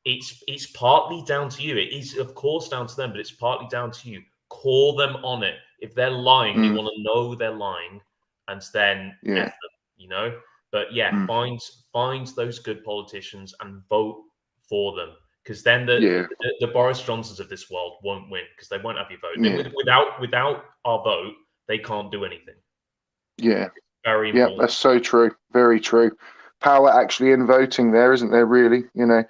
It's partly down to you. It is, of course, down to them, but it's partly down to you. Call them on it. If they're lying, you want to know they're lying, and then F them. You know. But find those good politicians and vote for them, because then the Boris Johnsons of this world won't win because they won't have your vote. Without our vote, they can't do anything. Yeah. Very important. Yeah, that's so true. Very true. Power actually in voting there, isn't there, really? You know.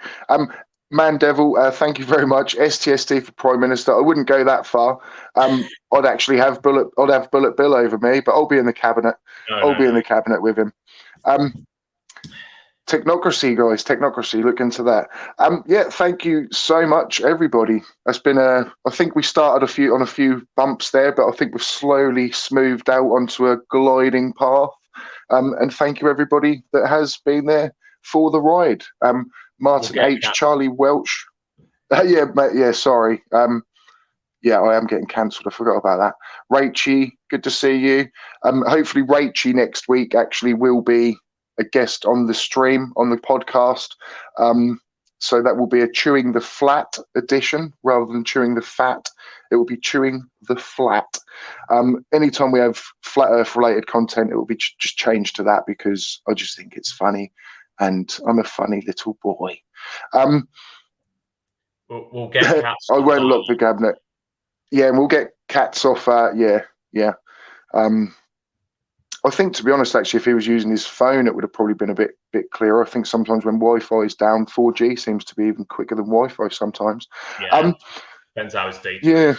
Man Devil, thank you very much. STSD for Prime Minister. I wouldn't go that far. I'd actually have Bullet Bill over me, but I'll be in the cabinet. I'll be in the cabinet with him. Technocracy, guys, technocracy. Look into that. Yeah, thank you so much, everybody. That's been I think we started on a few bumps there, but I think we've slowly smoothed out onto a gliding path. And thank you, everybody that has been there for the ride. Martin H, Charlie Welch. Yeah, mate, yeah, sorry. Yeah, I am getting cancelled. I forgot about that. Rachie, good to see you. Hopefully Rachie next week actually will be a guest on the stream, on the podcast. So that will be a Chewing the Flat edition rather than Chewing the Fat. It will be Chewing the Flat. Anytime we have Flat Earth related content, it will be just changed to that because I just think it's funny and I'm a funny little boy. We'll get cats. I won't lock the cabinet. Yeah, and we'll get cats off. Yeah. I think, to be honest, actually, if he was using his phone, it would have probably been a bit clearer. I think sometimes when Wi-Fi is down, 4G seems to be even quicker than Wi-Fi sometimes. Yeah, depends how his data. Yeah,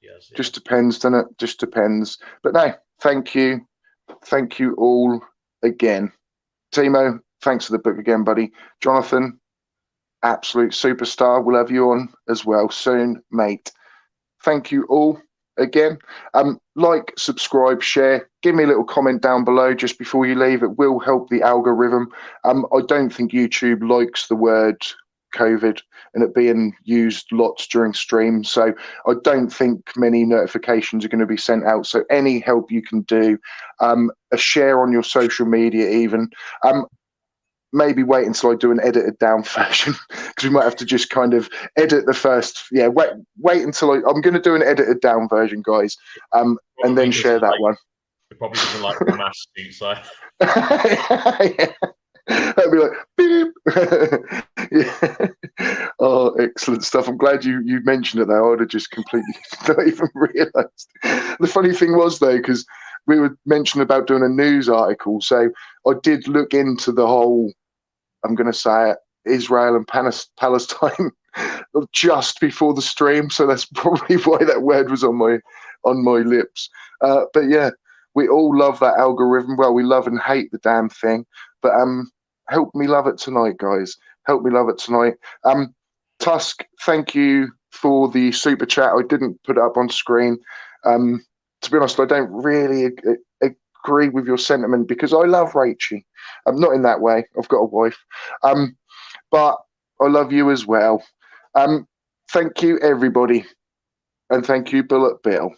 yes, just depends, doesn't it? Just depends. But no, thank you all again. Timo, thanks for the book again, buddy. Jonathan, absolute superstar. We'll have you on as well soon, mate. Thank you all again. Like, subscribe, share, give me a little comment down below just before you leave. It will help the algorithm. I don't think YouTube likes the word COVID and it being used lots during streams, so I don't think many notifications are going to be sent out. So any help you can do, a share on your social media even. Maybe wait until I do an edited down version because we might have to just kind of edit the first. Yeah, wait until I'm going to do an edited down version, guys, and then share that one. It probably doesn't like the mask suit, so. Yeah. That'd be like beep. Yeah. Oh, excellent stuff. I'm glad you mentioned it though. I would have just completely not even realised. The funny thing was though, because we were mentioning about doing a news article, so I did look into the whole, I'm going to say it, Israel and Palestine just before the stream, so that's probably why that word was on my lips. But yeah, we all love that algorithm. Well, we love and hate the damn thing, but help me love it tonight, guys. Help me love it tonight. Tusk, thank you for the super chat. I didn't put it up on screen. To be honest, I don't really agree with your sentiment because I love Rachie. I'm not in that way. I've got a wife. But I love you as well. Thank you, everybody. And thank you, Bullet Bill.